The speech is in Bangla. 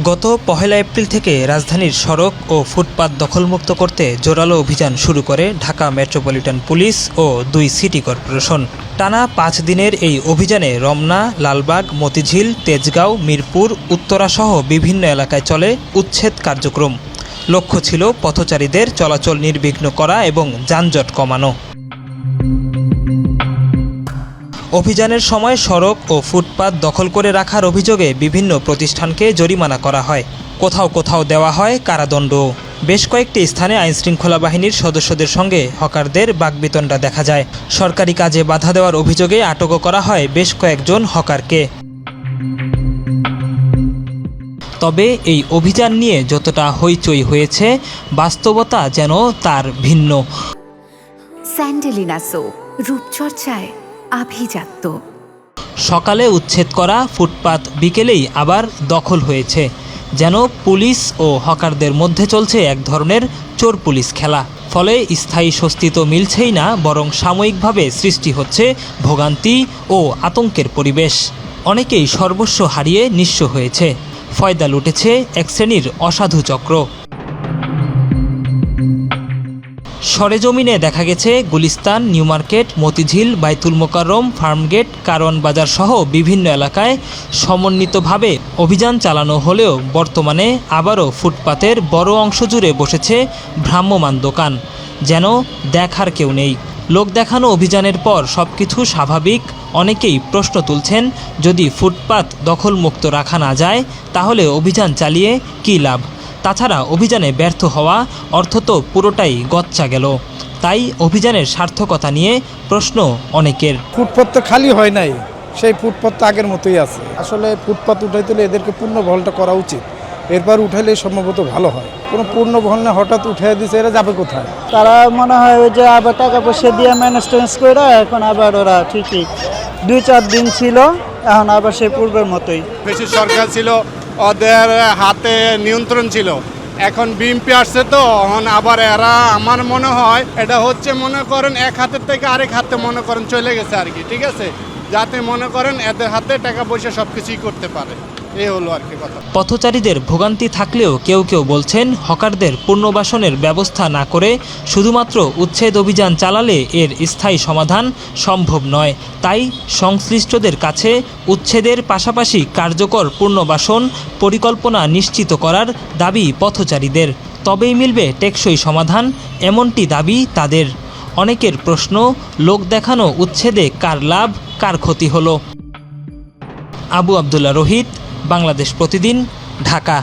গত ১ এপ্রিল থেকে রাজধানীর সড়ক ও ফুটপাত দখলমুক্ত করতে জোরালো অভিযান শুরু করে ঢাকা মেট্রোপলিটন পুলিশ ও ২ সিটি কর্পোরেশন। টানা ৫ দিনের এই অভিযানে রমনা, লালবাগ, মতিঝিল, তেজগাঁও, মিরপুর, উত্তরাসহ বিভিন্ন এলাকায় চলে উচ্ছেদ কার্যক্রম। লক্ষ্য ছিল পথচারীদের চলাচল নির্বিঘ্ন করা এবং যানজট কমানো। অভিযানের সময় সড়ক ও ফুটপাত দখল করে রাখার অভিযোগে বিভিন্ন প্রতিষ্ঠানকে জরিমানা করা হয়। কোথাও কোথাও দেওয়া হয় কারাদণ্ড। বেশ কয়েকটি স্থানে আইনশৃঙ্খলা বাহিনীর সদস্যদের সঙ্গে হকারদের বাকবিতণ্ডা দেখা যায়। সরকারি কাজে বাধা দেওয়ার অভিযোগে আটকও করা হয় বেশ কয়েকজন হকারকে। তবে এই অভিযান নিয়ে যতটা হইচই হয়েছে, বাস্তবতা যেন তার ভিন্ন। স্যান্ডেলিনা সো, রূপচর্চায় আভিজাত্য। সকালে উচ্ছেদ করা ফুটপাত বিকেলেই আবার দখল হয়েছে। যেন পুলিশ ও হকারদের মধ্যে চলছে এক ধরনের চোর পুলিশ খেলা। ফলে স্থায়ী স্বস্তি তো মিলছেই না, বরং সাময়িকভাবে সৃষ্টি হচ্ছে ভোগান্তি ও আতঙ্কের পরিবেশ। অনেকেই সর্বস্ব হারিয়ে নিঃস্ব হয়েছে। ফয়দা লুটেছে এক শ্রেণীর অসাধু চক্র। সরেজমিনে দেখা গেছে গুলিস্তান, নিউ মার্কেট, মতিঝিল, বাইতুল মোকাররম, ফার্মগেট, কারওয়ান বাজার সহ বিভিন্ন এলাকায় সমন্বিতভাবে অভিযান চালানো হলেও বর্তমানে আবারও ফুটপাতের বড় অংশ জুড়ে বসেছে ভ্রাম্যমাণ দোকান। যেন দেখার কেউ নেই। লোক দেখানো অভিযানের পর সবকিছু স্বাভাবিক। অনেকেই প্রশ্ন তুলছেন, যদি ফুটপাত দখলমুক্ত রাখা না যায় তাহলে অভিযান চালিয়ে কী লাভ? তাছাড়া অভিযানে ব্যর্থ হওয়া অর্থ তো পুরোটাই গচ্চা গেল। তাই অভিযানের সার্থকতা নিয়ে প্রশ্ন অনেকের। ফুটপাত তো খালি হয় নাই, সেই ফুটপাত তো আগের মতোই আছে। আসলে ফুটপাত উঠাইতে হলে এদেরকে পূর্ণ বহলটা করা উচিত। এরপর উঠাইলে সম্ভবত ভালো হয়। কোনো পূর্ণ বহল না, হঠাৎ উঠাই দিচ্ছে, এরা যাবে কোথায়? তারা মনে হয় ওই যে আবার টাকা পয়সা দিয়ে ম্যানেজ করে এখন আবার ওরা ঠিকই ২-৪ দিন ছিল, এখন আবার সেই পূর্বের মতোই। বেশি সরকার ছিল, ওদের হাতে নিয়ন্ত্রণ ছিল। এখন বিএনপি আসছে তো এখন আবার এরা, আমার মনে হয় এটা হচ্ছে মনে করেন এক হাতের থেকে আরেক হাতে মনে করেন চলে গেছে আর কি, ঠিক আছে, যাতে মনে করেন এদের হাতে টাকা পয়সা সব কিছুই করতে পারে। এই হলো আর কি কথা। পথচারীদের ভোগান্তি থাকলেও কেউ কেউ বলছেন, হকারদের পুনর্বাসনের ব্যবস্থা না করে শুধুমাত্র উচ্ছেদ অভিযান চালালে এর স্থায়ী সমাধান সম্ভব নয়। তাই সংশ্লিষ্টদের কাছে উচ্ছেদের পাশাপাশি কার্যকর পুনর্বাসন পরিকল্পনা নিশ্চিত করার দাবি পথচারীদের। তবেই মিলবে টেকসই সমাধান, এমনটি দাবি তাদের। অনেকের প্রশ্ন, লোক দেখানো উচ্ছেদে কার লাভ, কার ক্ষতি হলো? আবু আবদুল্লাহ রোহিত, বাংলাদেশ প্রতিদিন, ঢাকা।